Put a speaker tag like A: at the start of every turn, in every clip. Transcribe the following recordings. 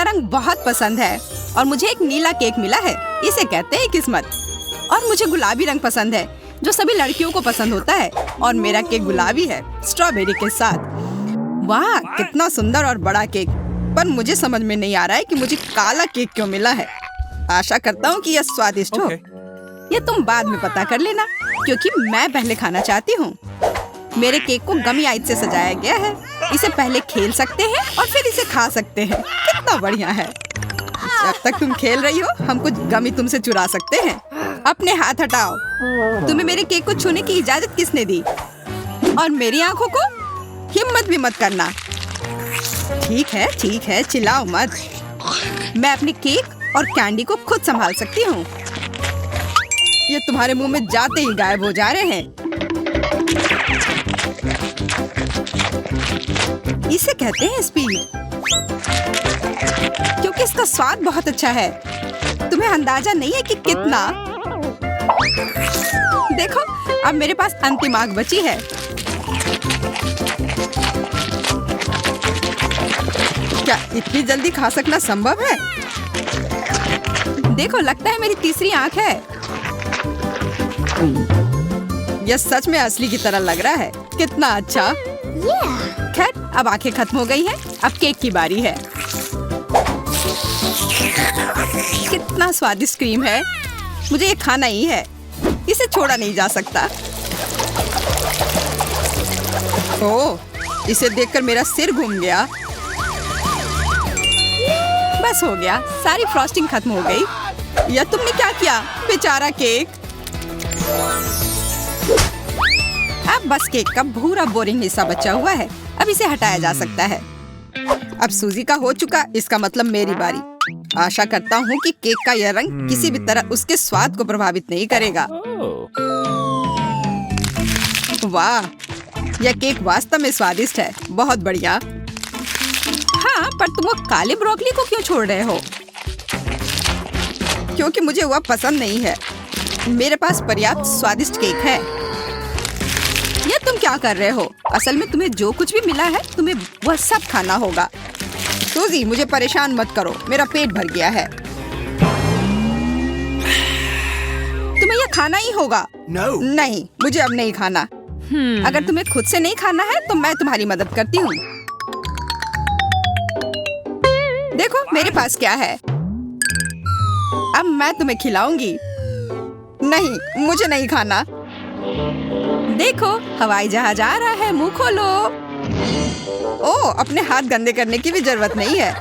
A: रंग बहुत पसंद है और मुझे एक नीला केक मिला है। इसे कहते हैं किस्मत। और मुझे गुलाबी रंग पसंद है जो सभी लड़कियों को पसंद होता है और मेरा केक गुलाबी है स्ट्रॉबेरी के साथ। वाह, कितना सुंदर और बड़ा केक। पर मुझे समझ में नहीं आ रहा है कि मुझे काला केक क्यों मिला है। आशा करता हूँ कि यह स्वादिष्ट हो। ये तुम बाद में पता कर लेना क्योंकि मैं पहले खाना चाहती हूँ। मेरे केक को गमी आइस से सजाया गया है। इसे पहले खेल सकते हैं और फिर इसे खा सकते हैं। कितना बढ़िया है। जब तक तुम खेल रही हो हम कुछ गमी तुमसे चुरा सकते हैं। अपने हाथ हटाओ। तुम्हें मेरे केक को छूने की इजाजत किसने दी? और मेरी आंखों को हिम्मत भी मत करना। ठीक है, चिल्लाओ मत। मैं अपने केक और कैंडी को खुद संभाल सकती हूँ। ये तुम्हारे मुंह में जाते ही गायब हो जा रहे हैं। इसे कहते हैं स्पीड क्योंकि इसका स्वाद बहुत अच्छा है। तुम्हें अंदाजा नहीं है कि कितना। देखो, अब मेरे पास अंतिम आग बची है। क्या इतनी जल्दी खा सकना संभव है? देखो, लगता है मेरी तीसरी आंख है। यह सच में असली की तरह लग रहा है। कितना अच्छा। खैर, अब आंखें खत्म हो गई हैं। अब केक की बारी है। कितना स्वादिष्ट क्रीम है। मुझे ये खाना ही है। इसे छोड़ा नहीं जा सकता। ओह, इसे देखकर मेरा सिर घूम गया। बस हो गया, सारी फ्रॉस्टिंग खत्म हो गई। यह तुमने क्या किया? बेचारा केक। अब बस केक का भूरा बोरिंग हिस्सा बचा हुआ है। अब इसे हटाया जा सकता है। अब सूजी का हो चुका, इसका मतलब मेरी बारी। आशा करता हूँ कि केक का यह रंग किसी भी तरह उसके स्वाद को प्रभावित नहीं करेगा। वाह, यह केक वास्तव में स्वादिष्ट है। बहुत बढ़िया। हाँ, पर तुम वो काले ब्रोकली को क्यों छोड़ रहे हो? क्योंकि मुझे वह पसंद नहीं है। मेरे पास पर्याप्त स्वादिष्ट केक है। ये तुम क्या कर रहे हो? असल में तुम्हें जो कुछ भी मिला है तुम्हें वह सब खाना होगा। सूजी, मुझे परेशान मत करो, मेरा पेट भर गया है। तुम्हें यह खाना ही होगा। नहीं, मुझे अब नहीं खाना। अगर तुम्हें खुद से नहीं खाना है तो मैं तुम्हारी मदद करती हूँ। देखो मेरे पास क्या है। अब मैं तुम्हें खिलाऊंगी। नहीं, मुझे नहीं खाना। देखो, हवाई जहाज आ रहा है, मुंह खोलो। ओह, अपने हाथ गंदे करने की भी जरूरत नहीं है।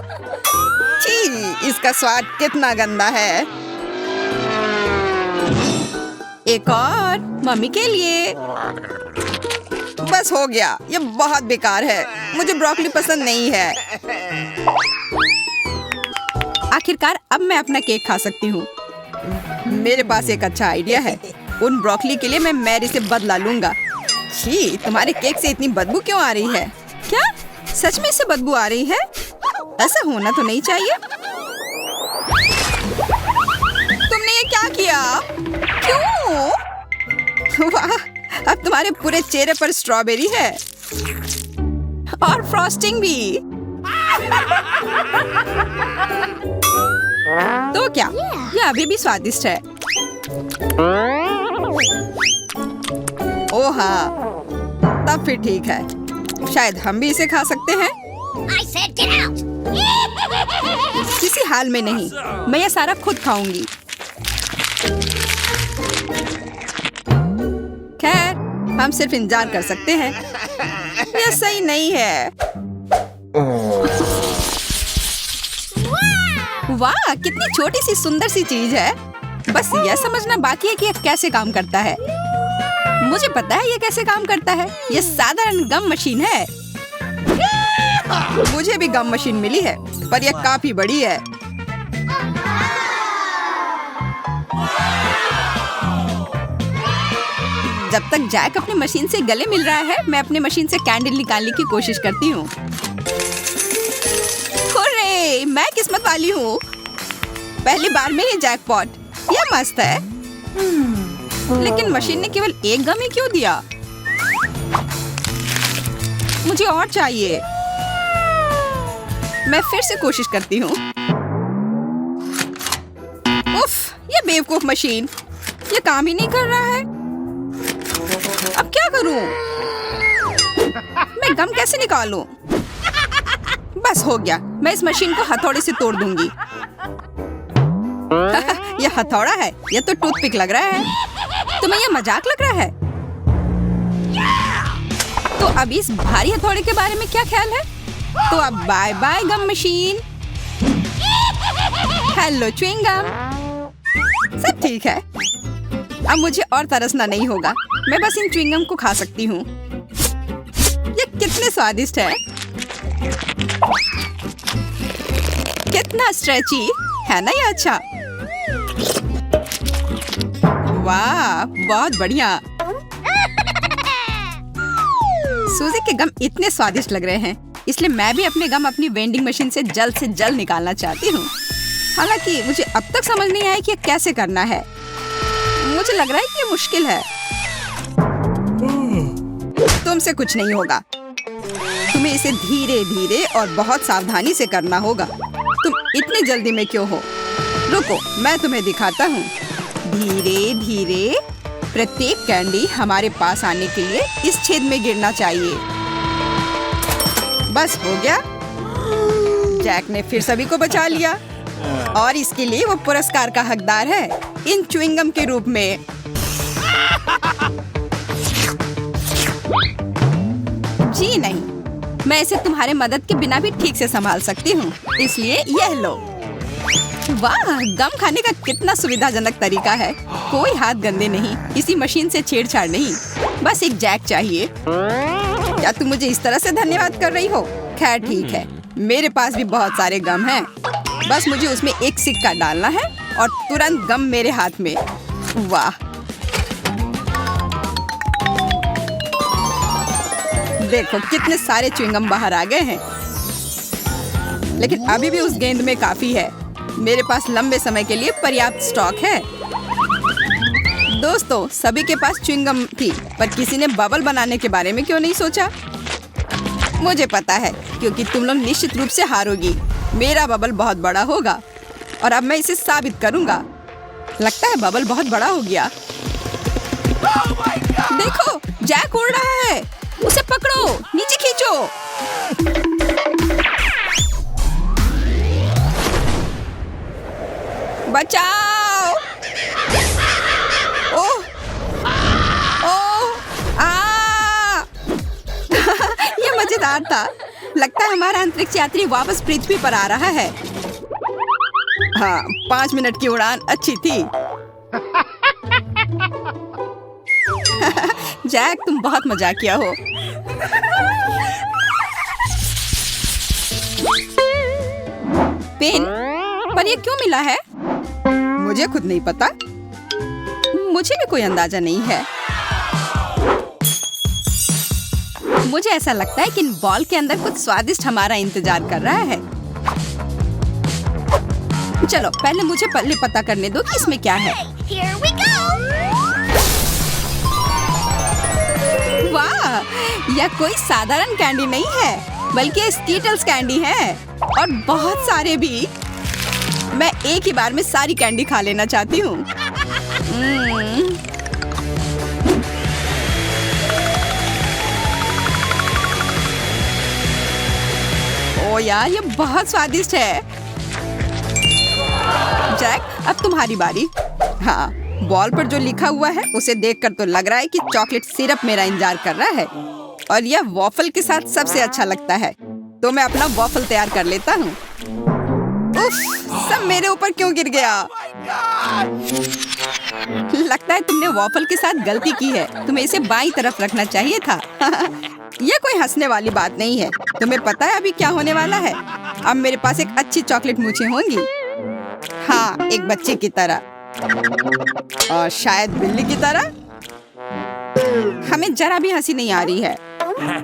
A: छी, इसका स्वाद कितना गंदा है। एक और मम्मी के लिए। बस हो गया, ये बहुत बेकार है। मुझे ब्रोकली पसंद नहीं है। आखिरकार अब मैं अपना केक खा सकती हूँ। मेरे पास एक अच्छा आइडिया है। उन ब्रोकली के लिए मैं मैरी से बदला लूंगा। छी, तुम्हारे केक से इतनी बदबू क्यों आ रही है? क्या सच में इससे बदबू आ रही है? ऐसा होना तो नहीं चाहिए। तुमने ये क्या किया? क्यों? वाह, अब तुम्हारे पूरे चेहरे पर स्ट्रॉबेरी है और फ्रॉस्टिंग भी। तो क्या यह अभी भी स्वादिष्ट है? ओह हाँ, तब फिर ठीक है। शायद हम भी इसे खा सकते हैं। किसी हाल में नहीं, मैं यह सारा खुद खाऊंगी। खैर, हम सिर्फ इंतजार कर सकते हैं। यह सही नहीं है। वाह, कितनी छोटी सी सुंदर सी चीज है। बस यह समझना बाकी है कि यह कैसे काम करता है। मुझे पता है यह कैसे काम करता है। यह साधारण गम मशीन है। मुझे भी गम मशीन मिली है, पर यह काफी बड़ी है। जब तक जैक अपनी मशीन से गले मिल रहा है, मैं अपनी मशीन से कैंडल निकालने की कोशिश करती हूँ। हुर्रे, मैं किस्मत वाली हूँ। पहली बार में ये जैकपॉट। यह मस्त है। लेकिन मशीन ने केवल एक गम ही क्यों दिया? मुझे और चाहिए। मैं फिर से कोशिश करती हूँ। उफ, ये बेवकूफ मशीन, ये काम ही नहीं कर रहा है। अब क्या करूं? मैं गम कैसे निकालूं? बस हो गया, मैं इस मशीन को हथौड़े से तोड़ दूंगी। ये हथौड़ा है, ये तो टूथपिक लग रहा है। तुम्हें ये मजाक लग रहा है? तो अब इस भारी हथौड़े के बारे में क्या ख्याल है? तो अब bye bye gum machine. Hello chewing gum. सब ठीक है, अब मुझे और तरसना नहीं होगा। मैं बस इन च्युइंग गम को खा सकती हूँ। ये कितने स्वादिष्ट है, कितना स्ट्रेची है ना ये। अच्छा, वाह, बहुत बढ़िया। सूजी के गम इतने स्वादिष्ट लग रहे हैं, इसलिए मैं भी अपने गम अपनी वेंडिंग मशीन से जल्द निकालना चाहती हूँ। हालांकि मुझे अब तक समझ नहीं आया कि ये कैसे करना है। मुझे लग रहा है कि ये मुश्किल है। तुमसे कुछ नहीं होगा, तुम्हें इसे धीरे धीरे और बहुत सावधानी से करना होगा। तुम इतनी जल्दी में क्यों हो? रुको, मैं तुम्हें दिखाता हूँ। धीरे धीरे प्रत्येक कैंडी हमारे पास आने के लिए इस छेद में गिरना चाहिए। बस हो गया। जैक ने फिर सभी को बचा लिया और इसके लिए वो पुरस्कार का हकदार है, इन च्युइंग गम के रूप में। जी नहीं, मैं इसे तुम्हारे मदद के बिना भी ठीक से संभाल सकती हूँ, इसलिए यह लो। वाह, गम खाने का कितना सुविधाजनक तरीका है। कोई हाथ गंदे नहीं, इसी मशीन से छेड़छाड़ नहीं, बस एक जैक चाहिए। क्या तुम मुझे इस तरह से धन्यवाद कर रही हो? खैर ठीक है, मेरे पास भी बहुत सारे गम हैं। बस मुझे उसमें एक सिक्का डालना है और तुरंत गम मेरे हाथ में। वाह, देखो कितने सारे च्युइंगम बाहर आ गए हैं। लेकिन अभी भी उस गेंद में काफी है। मेरे पास लंबे समय के लिए पर्याप्त स्टॉक है। दोस्तों, सभी के पास च्युइंगम थी, पर किसी ने बबल बनाने के बारे में क्यों नहीं सोचा? मुझे पता है, क्योंकि तुम लोग निश्चित रूप से हारोगी। मेरा बबल बहुत बड़ा होगा और अब मैं इसे साबित करूंगा। लगता है बबल बहुत बड़ा हो गया। देखो, जैक उड़ रहा है, उसे पकड़ो, नीचे खींचो। बचाओ! ओह, ओह, ये मजेदार था। लगता है हमारा अंतरिक्ष यात्री वापस पृथ्वी पर आ रहा है। हाँ, 5 मिनट की उड़ान अच्छी थी। जैक, तुम बहुत मजाकिया हो। पेन, पर ये क्यों मिला है? मुझे खुद नहीं पता। मुझे भी कोई अंदाजा नहीं है। मुझे ऐसा लगता है कि इन बॉल के अंदर कुछ स्वादिष्ट हमारा इंतजार कर रहा है। चलो, पहले मुझे पता करने दो कि इसमें क्या है।
B: Here we go!
A: वाह, यह कोई साधारण कैंडी नहीं है, बल्कि स्कीटल्स कैंडी है, और बहुत सारे भी। मैं एक ही बार में सारी कैंडी खा लेना चाहती हूँ। ओ यार, ये बहुत स्वादिष्ट है। जैक, अब तुम्हारी बारी। हाँ, बॉल पर जो लिखा हुआ है उसे देखकर तो लग रहा है कि चॉकलेट सिरप मेरा इंतजार कर रहा है, और यह वॉफल के साथ सबसे अच्छा लगता है। तो मैं अपना वॉफल तैयार कर लेता हूँ। उफ, सब मेरे ऊपर क्यों गिर गया? लगता है तुमने वॉफल के साथ गलती की है। तुम्हें इसे बाईं तरफ रखना चाहिए था। यह कोई हंसने वाली बात नहीं है। तुम्हें पता है अभी क्या होने वाला है? अब मेरे पास एक अच्छी चॉकलेट मूंछें होंगी। हाँ, एक बच्चे की तरह, और शायद बिल्ली की तरह। हमें जरा भी हंसी नहीं आ रही है।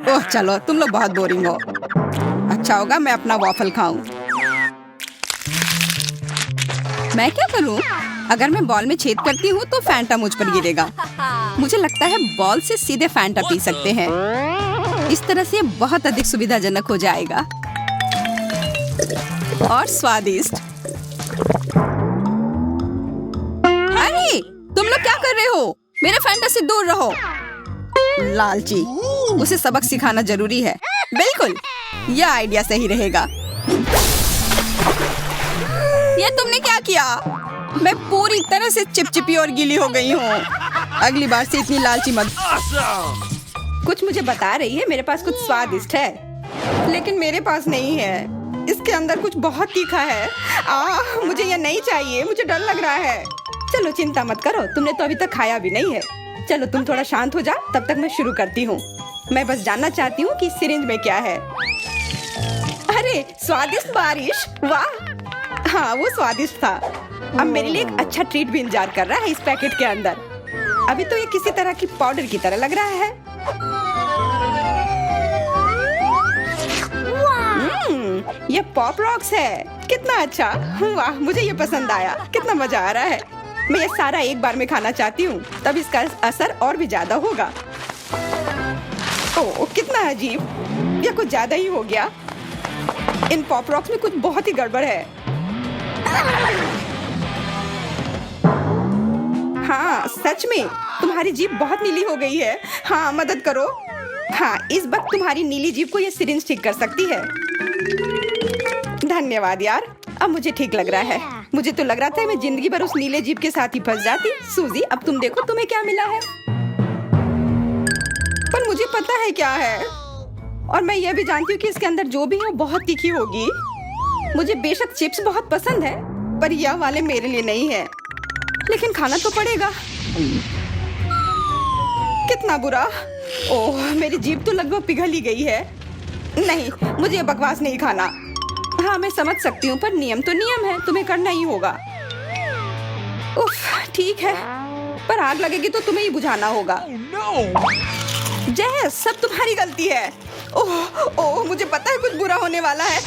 A: ओह चलो, तुम लोग बहुत बोरिंग हो। अच्छा होगा मैं अपना वॉफल खाऊं। मैं क्या करूं? अगर मैं बॉल में छेद करती हूँ तो फैंटा मुझ पर गिरेगा। मुझे लगता है बॉल से सीधे फैंटा पी सकते हैं। इस तरह से बहुत अधिक सुविधाजनक हो जाएगा। और स्वादिष्ट। अरे तुम लोग क्या कर रहे हो? मेरे फैंटा से दूर रहो। लालची, उसे सबक सिखाना जरूरी है। बिल्कुल, यह आइडिया सही रहेगा। ये तुमने क्या किया? मैं पूरी तरह से चिपचिपी और गीली हो गई हूँ। अगली बार से इतनी लालची मत। कुछ मुझे बता रही है मेरे पास कुछ स्वादिष्ट है, लेकिन मेरे पास नहीं है। इसके अंदर कुछ बहुत तीखा है। मुझे यह नहीं चाहिए, मुझे डर लग रहा है। चलो चिंता मत करो, तुमने तो अभी तक खाया भी नहीं है। चलो तुम थोड़ा शांत हो जाओ, तब तक मैं शुरू करती हूँ। मैं बस जानना चाहती हूँ कि इस सिरिंज में क्या है। अरे स्वादिष्ट बारिश, वाह! हाँ वो स्वादिष्ट था। अब मेरे लिए एक अच्छा ट्रीट भी इंतजार कर रहा है इस पैकेट के अंदर। अभी तो ये किसी तरह की पाउडर की तरह लग रहा है। ये पॉप रॉक्स है। कितना अच्छा, वाह मुझे ये पसंद आया। कितना मजा आ रहा है। मैं ये सारा एक बार में खाना चाहती हूँ, तब इसका असर और भी ज्यादा होगा। ओह कितना अजीब, ये कुछ ज्यादा ही हो गया। इन पॉप रॉक्स में कुछ बहुत ही गड़बड़ है। हाँ सच में तुम्हारी जीभ बहुत नीली हो गई है। हाँ मदद करो। हाँ इस वक्त तुम्हारी नीली जीभ को ये सिरिंज ठीक कर सकती है। धन्यवाद यार, अब मुझे ठीक लग रहा है। मुझे तो लग रहा था मैं जिंदगी भर उस नीले जीभ के साथ ही फंस जाती। सूजी अब तुम देखो तुम्हें क्या मिला है। पर मुझे पता है क्या है, और मैं यह भी जानती हूँ कि इसके अंदर जो भी है वो बहुत तीखी होगी। मुझे बेशक चिप्स बहुत पसंद है, पर यह वाले मेरे लिए नहीं है। लेकिन खाना तो पड़ेगा। कितना बुरा। ओह मेरी जीभ तो लगभग पिघल ही गई है। नहीं मुझे बकवास नहीं खाना। हाँ मैं समझ सकती हूँ, पर नियम तो नियम है, तुम्हें करना ही होगा। उफ ठीक है, पर आग लगेगी तो तुम्हें ही बुझाना होगा। जय सब तुम्हारी गलती है। ओह ओह मुझे पता है कुछ बुरा होने वाला है।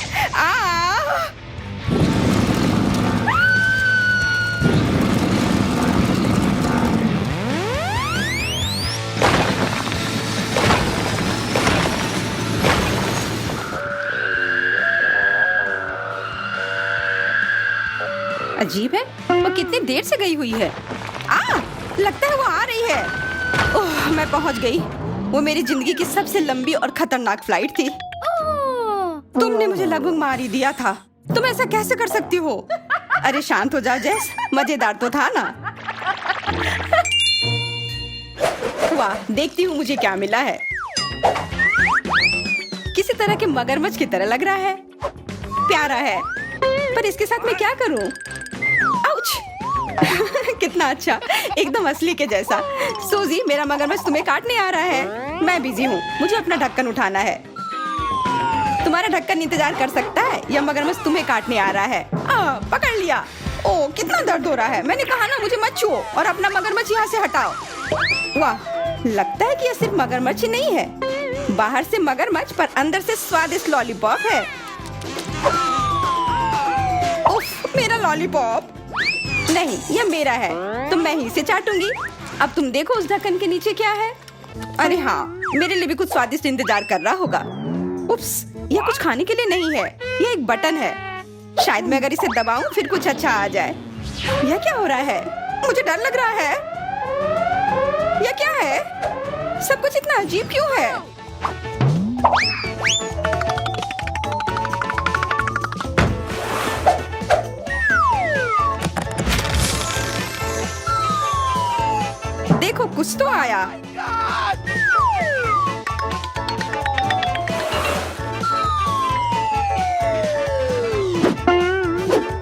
A: अजीब है, वो कितनी देर से गई हुई है। लगता है वो आ रही है। ओह मैं पहुंच गई। वो मेरी जिंदगी की सबसे लंबी और खतरनाक फ्लाइट थी। तुमने मुझे लगभग मार ही दिया था। तुम ऐसा कैसे कर सकती हो? अरे शांत हो जाओ जैस, मजेदार तो था ना। वाह देखती हूँ मुझे क्या मिला है। किसी तरह के मगरमच्छ की तरह लग रहा है। प्यारा है, पर इसके साथ मैं क्या करूँ? कितना अच्छा, एकदम असली के जैसा। सूजी मेरा मगरमच्छ तुम्हें काटने आ रहा है। मैं बिजी हूँ, मुझे अपना ढक्कन उठाना है। तुम्हारा ढक्कन इंतजार कर सकता है, यह मगरमच्छ तुम्हें काटने आ रहा है। पकड़ लिया। ओह कितना दर्द हो रहा है। मैंने कहा ना मुझे मत छुओ और अपना मगरमच्छ यहाँ से हटाओ। वाह लगता है कि यह सिर्फ मगरमच्छ ही नहीं है। बाहर से मगरमच्छ पर अंदर से स्वादिष्ट लॉलीपॉप है। उफ मेरा लॉलीपॉप। नहीं यह मेरा है, तो मैं ही इसे चाटूंगी। अब तुम देखो उस ढक्कन के नीचे क्या है। अरे हाँ मेरे लिए भी कुछ स्वादिष्ट इंतजार कर रहा होगा। उप्स यह कुछ खाने के लिए नहीं है, यह एक बटन है। शायद मैं अगर इसे दबाऊं फिर कुछ अच्छा आ जाए। यह क्या हो रहा है? मुझे डर लग रहा है। यह क्या है? सब कुछ इतना अजीब क्यों है? देखो कुछ तो आया।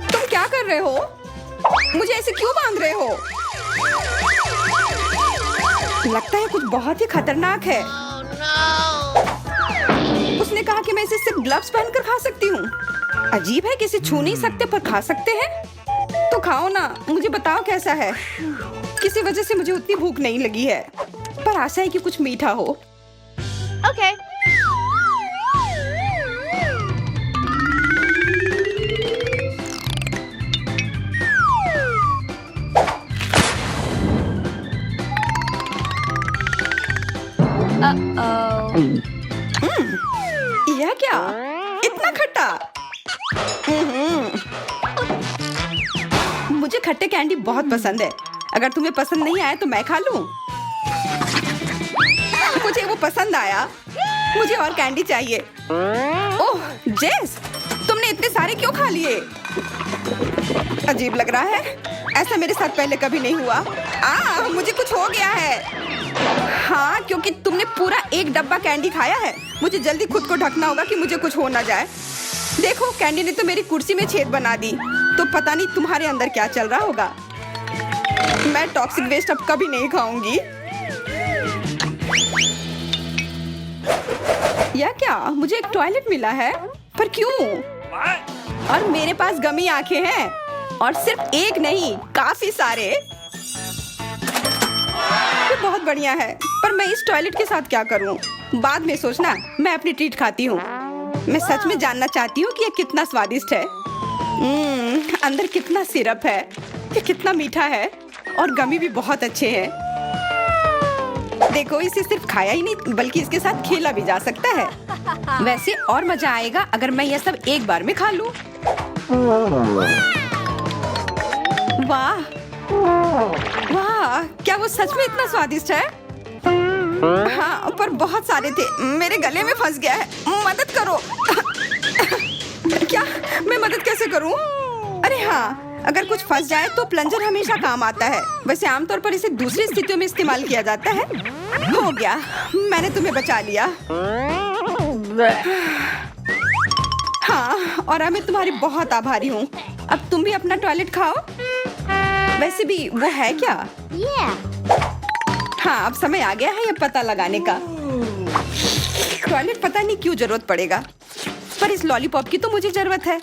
A: तुम क्या कर रहे हो? मुझे ऐसे क्यों बांध रहे हो? लगता है कुछ बहुत ही खतरनाक है। उसने कहा कि मैं इसे सिर्फ ग्लव्स पहनकर खा सकती हूँ। अजीब है कि इसे छू नहीं सकते पर खा सकते हैं। तो खाओ ना, मुझे बताओ कैसा है। किसी वजह से मुझे उतनी भूख नहीं लगी है, पर आशा है कि कुछ मीठा हो।
B: Okay. Uh-oh.
A: यह क्या? इतना खट्टा? मुझे खट्टे कैंडी बहुत पसंद है। अगर तुम्हें पसंद नहीं आया तो मैं खा लूं। मुझे वो पसंद आया। मुझे और कैंडी चाहिए। ओह जेस, तुमने इतने सारे क्यों खा लिए? अजीब लग रहा है, ऐसा मेरे साथ पहले कभी नहीं हुआ। मुझे कुछ हो गया है। हाँ, क्योंकि तुमने पूरा एक डब्बा कैंडी खाया है। मुझे जल्दी खुद को ढकना होगा कि मुझे कुछ हो ना जाए। देखो, कैंडी ने तो मेरी कुर्सी में छेद बना दी। तो पता नहीं तुम्हारे अंदर क्या चल रहा होगा। मैं टॉक्सिक वेस्ट अब कभी नहीं खाऊंगी। या क्या, मुझे एक टॉयलेट मिला है, पर क्यों? और मेरे पास गमी आंखें हैं, और सिर्फ एक नहीं, काफी सारे। ये बहुत बढ़िया है, पर मैं इस टॉयलेट के साथ क्या करूं? बाद में सोचना, मैं अपनी ट्रीट खाती हूँ। मैं सच में जानना चाहती हूँ कि ये कितना स्वादिष्ट है। अंदर कितना सिरप है, ये कितना मीठा है, और गमी भी बहुत अच्छे हैं। देखो, इसे सिर्फ खाया ही नहीं बल्कि इसके साथ खेला भी जा सकता है। वैसे और मजा आएगा अगर मैं यह सब एक बार में खा लूं। वाह वाह, क्या वो सच में इतना स्वादिष्ट है? हाँ, पर बहुत सारे थे, मेरे गले में फंस गया है। मदद करो। क्या मैं मदद कैसे करूं? अरे हाँ, अगर कुछ फंस जाए तो प्लंजर हमेशा काम आता है। वैसे आमतौर पर इसे दूसरी स्थितियों में इस्तेमाल किया जाता है। हो गया, मैंने तुम्हें बचा लिया। हाँ, और मैं तुम्हारी बहुत आभारी हूँ। अब तुम भी अपना टॉयलेट खाओ। वैसे भी वो है क्या? हाँ, अब समय आ गया है ये पता लगाने का। टॉयलेट पता नहीं क्यों जरूरत पड़ेगा, पर इस लॉलीपॉप की तो मुझे जरूरत है।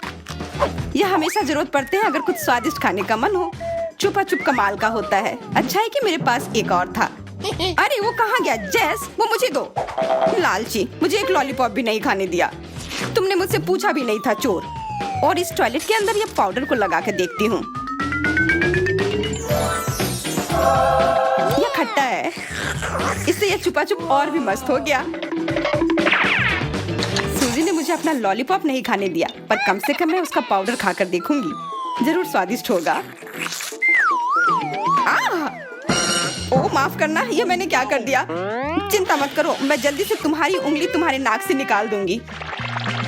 A: यह हमेशा जरूरत पड़ते हैं अगर कुछ स्वादिष्ट खाने का मन हो। छुपा छुप कमाल का होता है। अच्छा है कि मेरे पास एक और था। अरे वो कहाँ गया? जेस, वो मुझे दो। लालची, मुझे एक लॉलीपॉप भी नहीं खाने दिया। तुमने मुझसे पूछा भी नहीं था, चोर। और इस टॉयलेट के अंदर ये पाउडर को लगा के देखती हूँ। यह खट्टा है, इससे यह छुपा छुप और भी मस्त हो गया। सूजी ने मुझे अपना लॉलीपॉप नहीं खाने दिया, पर कम से कम मैं उसका पाउडर खाकर देखूंगी। जरूर स्वादिष्ट होगा। ओह माफ करना, ये मैंने क्या कर दिया? चिंता मत करो, मैं जल्दी से तुम्हारी उंगली तुम्हारे नाक से निकाल दूंगी।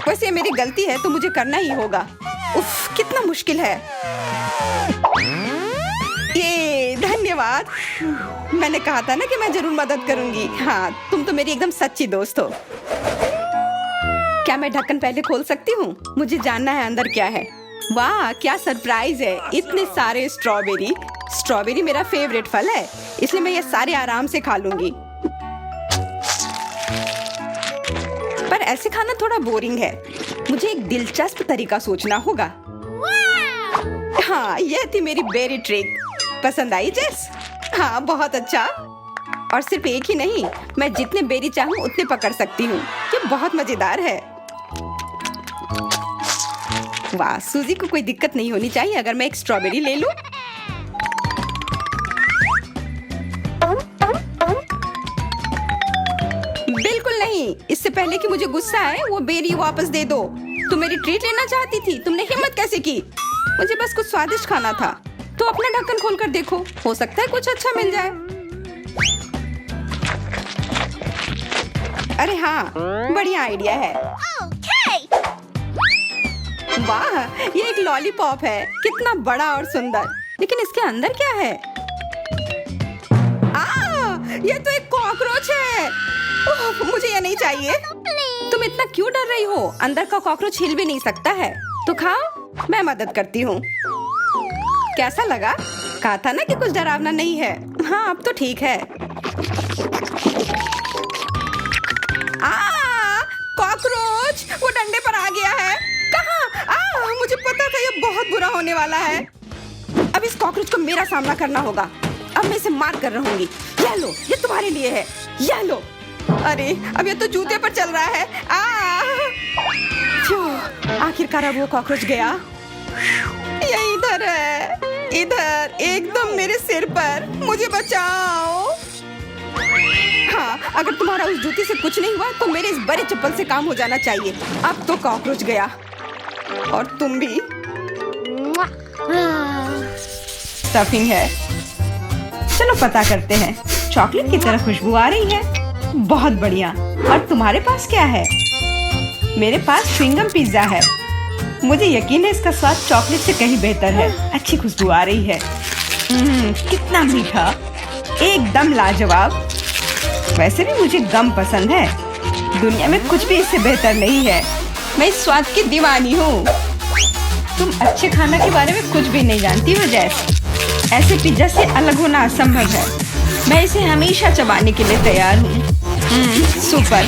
A: वैसे ये मेरी गलती है तो मुझे करना ही होगा। उफ, कितना मुश्किल है। ये धन्यवाद। मैंने कहा था ना कि मैं जरूर मदद करूंगी। हाँ, तुम तो मेरी एकदम सच्ची दोस्त हो। क्या मैं ढक्कन पहले खोल सकती हूँ? मुझे जानना है अंदर क्या है। वाह, क्या सरप्राइज है! इतने सारे स्ट्रॉबेरी। स्ट्रॉबेरी मेरा फेवरेट फल है, इसलिए मैं ये सारे आराम से खा लूंगी। पर ऐसे खाना थोड़ा बोरिंग है। मुझे एक दिलचस्प तरीका सोचना होगा। हाँ, यह थी मेरी बेरी ट्रिक। पसंद आई जेस? हाँ, बहुत अच्छा। और सिर्फ एक ही नहीं, मैं जितने बेरी चाहूँ उतने पकड़ सकती हूँ। ये बहुत मजेदार है। वाह, सूजी को कोई दिक्कत नहीं होनी चाहिए अगर मैं एक स्ट्रॉबेरी ले लूं। बिल्कुल नहीं, इससे पहले कि मुझे गुस्सा आए वो बेरी वापस दे दो। तुम मेरी ट्रीट लेना चाहती थी, तुमने हिम्मत कैसे की? मुझे बस कुछ स्वादिष्ट खाना था। तो अपना ढक्कन खोलकर देखो, हो सकता है कुछ अच्छा मिल जाए। अरे हाँ, बढ़िया आइडिया है। वाह, ये एक लॉलीपॉप है। कितना बड़ा और सुंदर। लेकिन इसके अंदर क्या है? ये तो एक कॉकरोच है। मुझे ये नहीं चाहिए। तुम इतना क्यों डर रही हो? अंदर का कॉकरोच हिल भी नहीं सकता है। तो खाओ, मैं मदद करती हूँ। कैसा लगा? कहा था ना कि कुछ डरावना नहीं है। हाँ, अब तो ठीक है। कॉकरोच वो डंडे पर आ गया है। कहाँ? मुझे पता था ये बहुत बुरा होने वाला है। अब इस कॉकरोच को मेरा सामना करना होगा। अब मैं इसे मार कर रहूंगी। ये लो, ये तुम्हारे लिए है। ये लो। अरे, अब ये तो जूते पर चल रहा है। आखिरकार अब वो कॉकरोच गया। ये इधर है, इधर, एकदम मेरे सिर पर। मुझे बचाओ। हाँ, अगर तुम्हारा उस जूती से कुछ नहीं हुआ तो मेरे इस बड़े चप्पल से काम हो जाना चाहिए। अब तो कॉकरोच गया, और तुम भी। स्टफिंग है। चलो पता करते हैं। चॉकलेट की तरह खुशबू आ रही है। बहुत बढ़िया। और तुम्हारे पास क्या है? मेरे पास च्युइंगम पिज्जा है। मुझे यकीन है इसका स्वाद चॉकलेट से कहीं बेहतर है। अच्छी खुशबू आ रही है। कितना मीठा, एकदम लाजवाब। वैसे भी मुझे गम पसंद है। दुनिया में कुछ भी इससे बेहतर नहीं है। मैं इस स्वाद की दीवानी हूँ। तुम अच्छे खाना के बारे में कुछ भी नहीं जानती हो जैस। ऐसे पिज्जा से अलग होना असंभव है। मैं इसे हमेशा चबाने के लिए तैयार हूँ। सुपर।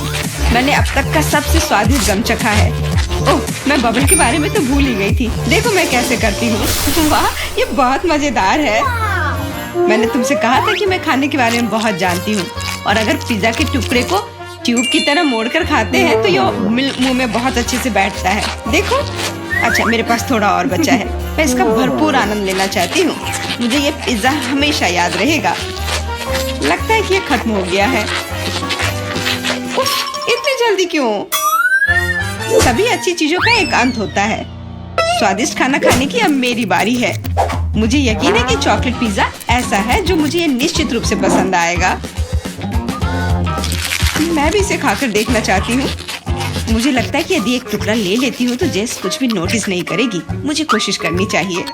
A: मैंने अब तक का सबसे स्वादिष्ट गम चखा है। ओह, मैं बबल के बारे में तो भूल ही गई थी। देखो मैं कैसे करती हूँ। वाह, ये बहुत मजेदार है। मैंने तुमसे कहा था कि मैं खाने के बारे में बहुत जानती हूँ। और अगर पिज्जा के टुकड़े को ट्यूब की तरह मोड़कर खाते हैं तो ये मुंह में बहुत अच्छे से बैठता है। देखो। अच्छा, मेरे पास थोड़ा और बचा है। मैं इसका भरपूर आनंद लेना चाहती हूँ। मुझे ये पिज्जा हमेशा याद रहेगा। लगता है कि ये खत्म हो गया है। उफ, इतनी जल्दी क्यों? सभी अच्छी चीजों का एक अंत होता है। स्वादिष्ट खाना खाने की अब मेरी बारी है। मुझे यकीन है कि चॉकलेट पिज्जा ऐसा है जो मुझे निश्चित रूप से पसंद आएगा। मैं भी इसे खाकर देखना चाहती हूँ। मुझे लगता है कि यदि एक टुकड़ा ले लेती हूँ तो जेस कुछ भी नोटिस नहीं करेगी। मुझे कोशिश करनी चाहिए।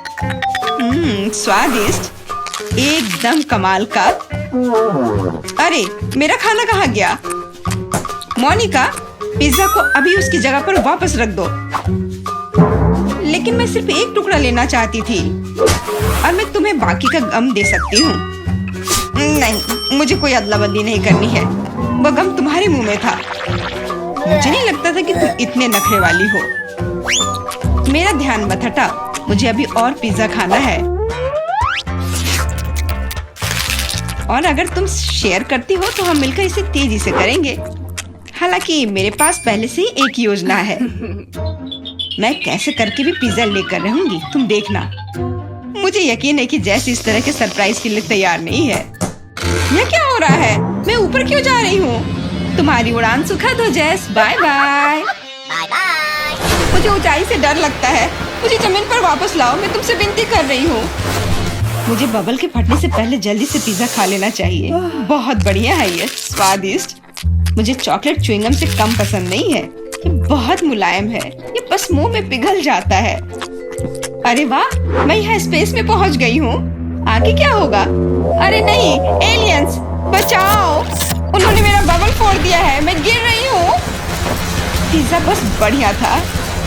A: स्वादिष्ट, एकदम कमाल का। अरे, मेरा खाना कहाँ गया? मोनिका, पिज्जा को अभी उसकी जगह पर वापस रख दो। लेकिन मैं सिर्फ एक टुकड़ा लेना चाहती थी और मैं तुम्हें बाकी का गम दे सकती हूँ। नहीं, मुझे कोई अदला बदली नहीं करनी है। वो गम तुम्हारे मुंह में था। मुझे नहीं लगता था कि तुम इतने नखरे वाली हो। मेरा ध्यान मत हटा। मुझे अभी और पिज्जा खाना है। और अगर तुम शेयर करती हो तो हम मिलकर इसे तेजी से करेंगे। हालांकि मेरे पास पहले से ही एक योजना है। मैं कैसे करके भी पिज्जा लेकर रहूंगी, तुम देखना। मुझे यकीन है कि जैस इस तरह के सरप्राइज के लिए तैयार नहीं है। यह क्या हो रहा है? मैं ऊपर क्यों जा रही हूँ? तुम्हारी उड़ान सुखद हो जैस। Bye bye. मुझे ऊंचाई से डर लगता है। मुझे जमीन पर वापस लाओ। मैं तुमसे विनती कर रही हूँ। मुझे बबल के फटने से पहले जल्दी से पिज्जा खा लेना चाहिए। बहुत बढ़िया है ये, स्वादिष्ट। मुझे चॉकलेट च्युइंगम से कम पसंद नहीं है। ये बहुत मुलायम है। ये बस मुंह में पिघल जाता है। अरे वाह, मैं यहाँ स्पेस में पहुँच गई हूँ। आगे क्या होगा? अरे नहीं, एलियंस बचाओ। उन्होंने मेरा बबल फोड़ दिया है। मैं गिर रही हूँ। पिज्जा बस बढ़िया था।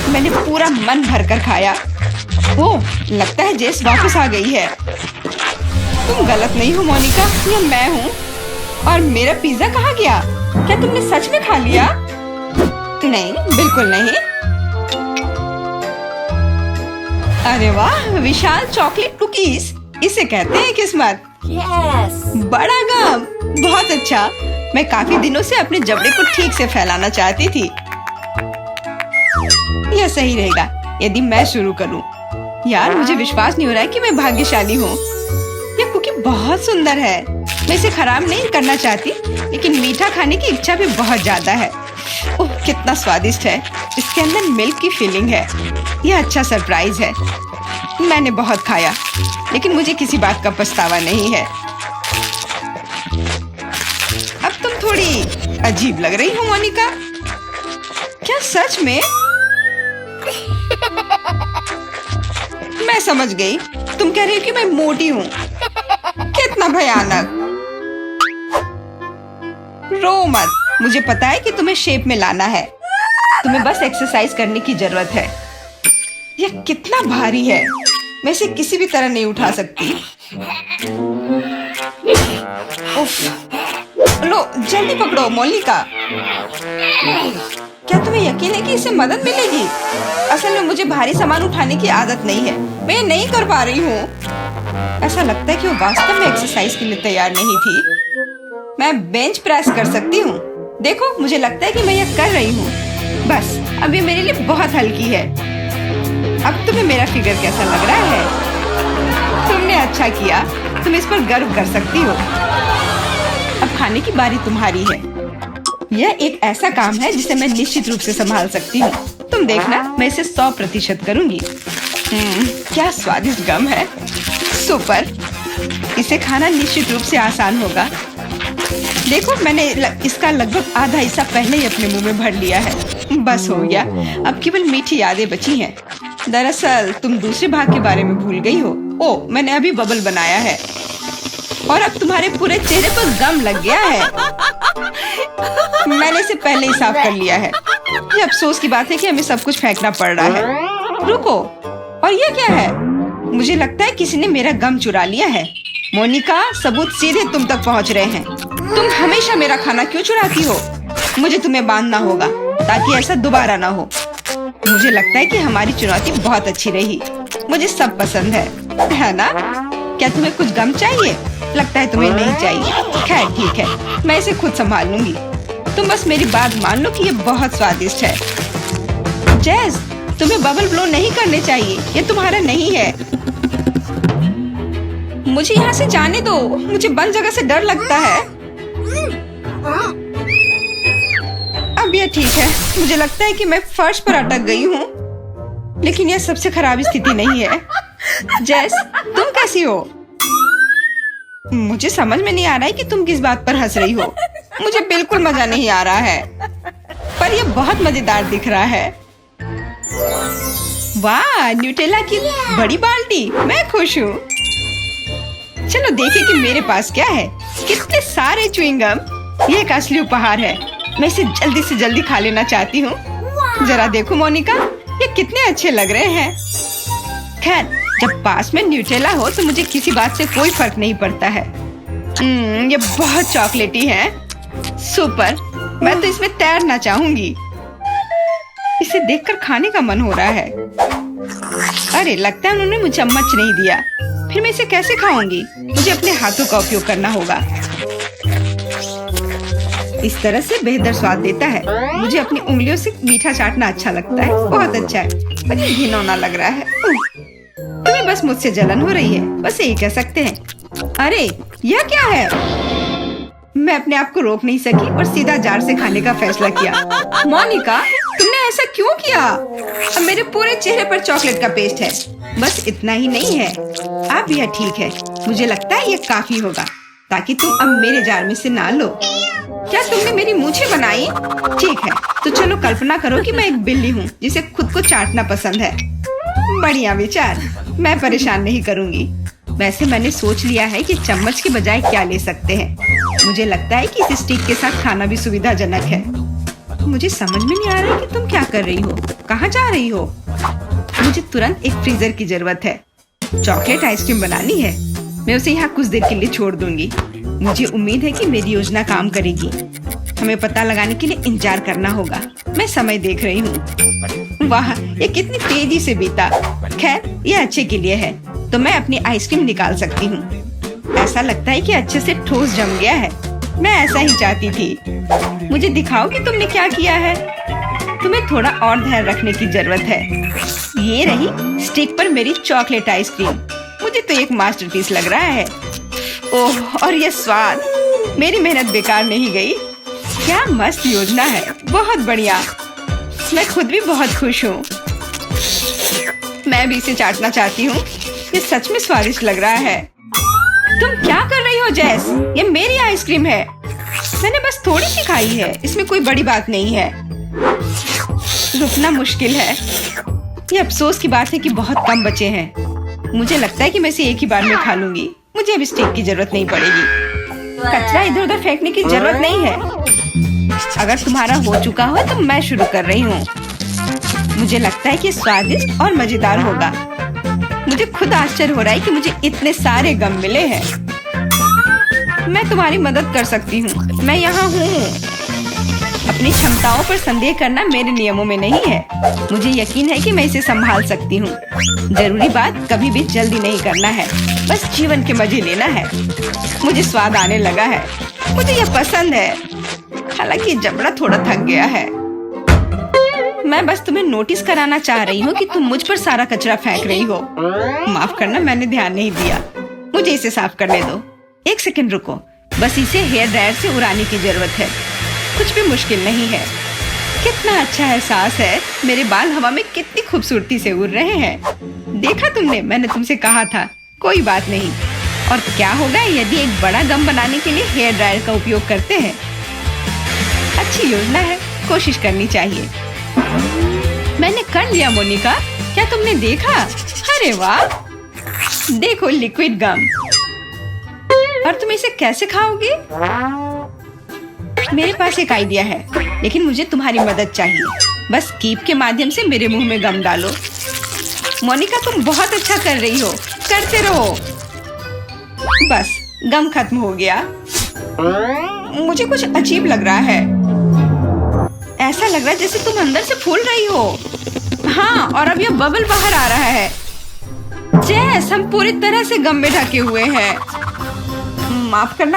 A: मैंने पूरा मन भरकर खाया। ओह, लगता है जेस वापस आ गई है। तुम गलत नहीं हो मोनिका, ये मैं हूँ। और मेरा पिज्जा कहाँ गया? क्या तुमने सच में खा लिया? नहीं, बिल्कुल नहीं। अरे वाह, विशाल चॉकलेट कुकीज। इसे कहते हैं किस्मत। बड़ा गम। बहुत अच्छा। मैं काफी दिनों से अपने जबड़े को ठीक से फैलाना चाहती थी। यह सही रहेगा यदि मैं शुरू करूं। यार, मुझे विश्वास नहीं हो रहा है कि मैं भाग्यशाली हूँ। यह कुकी बहुत सुंदर है। मैं इसे खराब नहीं करना चाहती, लेकिन मीठा खाने की इच्छा भी बहुत ज्यादा है। ओह, कितना स्वादिष्ट है। इसके अंदर मिल्क की फीलिंग है। यह अच्छा सरप्राइज है। मैंने बहुत खाया, लेकिन मुझे किसी बात का पछतावा नहीं है। अब तुम थोड़ी अजीब लग रही हो मोनिका। क्या सच में? मैं समझ गई। तुम कह रही हो कि मैं मोटी हूँ। कितना भयानक। रो मत। मुझे पता है कि तुम्हें शेप में लाना है। तुम्हें बस एक्सरसाइज करने की जरूरत है। यह कितना भारी है। मैं इसे किसी भी तरह नहीं उठा सकती। उफ। लो, जल्दी पकड़ो मोनिका। क्या तुम्हें यकीन है कि इससे मदद मिलेगी? असल में मुझे भारी सामान उठाने की आदत नहीं है। मैं नहीं कर पा रही हूँ। ऐसा लगता है कि वो वास्तव में एक्सरसाइज के लिए तैयार नहीं थी। मैं बेंच प्रेस कर सकती हूँ। देखो, मुझे लगता है कि मैं यह कर रही हूँ। बस, अब ये मेरे लिए बहुत हल्की है। अब तुम्हें मेरा फिगर कैसा लग रहा है? तुमने अच्छा किया। तुम इस पर गर्व कर सकती हो। अब खाने की बारी तुम्हारी है। यह एक ऐसा काम है जिसे मैं निश्चित रूप से संभाल सकती हूँ। तुम देखना, मैं इसे 100% करूँगी। क्या स्वादिष्ट गम है। सुपर, इसे खाना निश्चित रूप से आसान होगा। देखो, मैंने इसका लगभग आधा हिस्सा पहले ही अपने मुंह में भर लिया है। बस हो गया, अब केवल मीठी यादें बची हैं। दरअसल तुम दूसरे भाग के बारे में भूल गई हो। ओह, मैंने अभी बबल बनाया है और अब तुम्हारे पूरे चेहरे पर गम लग गया है। मैंने इसे पहले ही साफ कर लिया है। ये अफसोस की बात है कि हमें सब कुछ फेंकना पड़ रहा है। रुको, और ये क्या है? मुझे लगता है किसी ने मेरा गम चुरा लिया है। मोनिका, सबूत सीधे तुम तक पहुंच रहे हैं। तुम हमेशा मेरा खाना क्यों चुराती हो? मुझे तुम्हें बांधना होगा ताकि ऐसा दोबारा ना हो। मुझे लगता है कि हमारी चुनौती बहुत अच्छी रही। मुझे सब पसंद है ना? क्या तुम्हें कुछ गम चाहिए? लगता है तुम्हें नहीं चाहिए। खैर ठीक है, मैं इसे खुद संभाल लूंगी। तुम बस मेरी बात मान लो कि ये बहुत स्वादिष्ट है। जैस, तुम्हें बबल ब्लो नहीं करने चाहिए, ये तुम्हारा नहीं है। मुझे यहाँ से जाने दो, मुझे बंद जगह से डर लगता है। अब ये ठीक है। मुझे लगता है कि मैं फर्श पर अटक गई हूँ, लेकिन यह सबसे खराब स्थिति नहीं है। जैस, तुम कैसी हो? मुझे समझ में नहीं आ रहा है कि तुम किस बात पर हंस रही हो। मुझे बिल्कुल मजा नहीं आ रहा है, पर यह बहुत मजेदार दिख रहा है। वाह, न्यूटेला की बड़ी बाल्टी, मैं खुश हूँ। चलो देखें कि मेरे पास क्या है। कितने सारे च्युइंगम, ये एक असली उपहार है। मैं इसे जल्दी से जल्दी खा लेना चाहती हूँ। जरा देखो मोनिका, ये कितने अच्छे लग रहे हैं। खैर, जब पास में न्यूटेला हो तो मुझे किसी बात से कोई फर्क नहीं पड़ता है। ये बहुत चॉकलेटी है। सुपर, मैं तो इसमें तैरना चाहूंगी। इसे देखकर खाने का मन हो रहा है। अरे, लगता है उन्होंने मुझे चम्मच नहीं दिया। फिर मैं इसे कैसे खाऊंगी? मुझे अपने हाथों का उपयोग करना होगा। इस तरह से बेहतर स्वाद देता है। मुझे अपनी उंगलियों से मीठा चाटना अच्छा लगता है। बहुत अच्छा है, पर ये घिनौना लग रहा है। तुम्हें बस मुझसे जलन हो रही है, बस यही कह सकते हैं। अरे, यह क्या है? मैं अपने आप को रोक नहीं सकी और सीधा जार से खाने का फैसला किया। मोनिका, तुमने ऐसा क्यों किया? अब मेरे पूरे चेहरे पर चॉकलेट का पेस्ट है। बस इतना ही नहीं है, अब यह ठीक है। मुझे लगता है यह काफी होगा ताकि तुम अब मेरे जार में से ना लो। क्या तुमने मेरी मूछें बनाई? ठीक है, तो चलो कल्पना करो कि मैं एक बिल्ली हूँ जिसे खुद को चाटना पसंद है। बढ़िया विचार, मैं परेशान नहीं करूँगी। वैसे मैंने सोच लिया है कि चम्मच के बजाय क्या ले सकते हैं। मुझे लगता है कि इस स्टिक के साथ खाना भी सुविधाजनक है। मुझे समझ में नहीं आ रहा है कि तुम क्या कर रही हो, कहाँ जा रही हो? मुझे तुरंत एक फ्रीजर की जरूरत है। चॉकलेट आइसक्रीम बनानी है। मैं उसे यहाँ कुछ देर के लिए छोड़ दूंगी। मुझे उम्मीद है कि मेरी योजना काम करेगी। हमें पता लगाने के लिए इंतजार करना होगा। मैं समय देख रही हूँ। वाह, ये कितनी तेजी से बीता। खैर, ये अच्छे के लिए है, तो मैं अपनी आइसक्रीम निकाल सकती हूँ। ऐसा लगता है कि अच्छे से ठोस जम गया है। मैं ऐसा ही चाहती थी। मुझे दिखाओ कि तुमने क्या किया है। तुम्हें थोड़ा और ध्यान रखने की जरूरत है। ये रही स्टिक पर मेरी चॉकलेट आइसक्रीम। मुझे तो एक मास्टरपीस लग रहा है। ओह, और ये स्वाद! मेरी मेहनत बेकार नहीं गई। क्या मस्त योजना है, बहुत बढ़िया। मैं खुद भी बहुत खुश हूँ। मैं भी इसे चाटना चाहती हूँ। ये सच में स्वादिष्ट लग रहा है। तुम क्या कर रही हो जैस? ये मेरी आइसक्रीम है। मैंने बस थोड़ी सी खाई है, इसमें कोई बड़ी बात नहीं है। रुकना मुश्किल है। ये अफसोस की बात है कि बहुत कम बचे हैं। मुझे लगता है कि मैं इसे एक ही बार में खा लूंगी। मुझे अब स्टिक की जरूरत नहीं पड़ेगी। कचरा इधर उधर फेंकने की जरूरत नहीं है। अगर तुम्हारा हो चुका हो तो मैं शुरू कर रही हूँ। मुझे लगता है कि स्वादिष्ट और मजेदार होगा। मुझे खुद आश्चर्य हो रहा है कि मुझे इतने सारे गम मिले हैं। मैं तुम्हारी मदद कर सकती हूँ। मैं यहाँ हूँ। अपनी क्षमताओं पर संदेह करना मेरे नियमों में नहीं है। मुझे यकीन है कि मैं इसे संभाल सकती हूँ। जरूरी बात कभी भी जल्दी नहीं करना है, बस जीवन के मजे लेना है। मुझे स्वाद आने लगा है। मुझे यह पसंद है, हालांकि जबड़ा थोड़ा थक गया है। मैं बस तुम्हें नोटिस कराना चाह रही हूँ कि तुम मुझ पर सारा कचरा फेंक रही हो। माफ करना, मैंने ध्यान नहीं दिया। मुझे इसे साफ करने दो। एक सेकंड रुको, बस इसे हेयर ड्रायर से उड़ाने की जरूरत है। कुछ भी मुश्किल नहीं है। कितना अच्छा एहसास है। मेरे बाल हवा में कितनी खूबसूरती से उड़ रहे हैं। देखा तुमने, मैंने तुमसे कहा था कोई बात नहीं। और क्या होगा यदि एक बड़ा गम बनाने के लिए हेयर ड्रायर का उपयोग करते हैं? अच्छी योजना है, कोशिश करनी चाहिए। मैंने कर लिया मोनिका, क्या तुमने देखा? अरे वाह, देखो लिक्विड गम। और तुम इसे कैसे खाओगे? मेरे पास एक आइडिया है, लेकिन मुझे तुम्हारी मदद चाहिए। बस कीप के माध्यम से मेरे मुंह में गम डालो। मोनिका तुम बहुत अच्छा कर रही हो, करते रहो। बस गम खत्म हो गया। मुझे कुछ अजीब लग रहा है। ऐसा लग रहा है जैसे तुम अंदर से फूल रही हो। हाँ, और अब यह बबल बाहर आ रहा है। जैस हम पूरी तरह से गम में ढके हुए हैं। माफ करना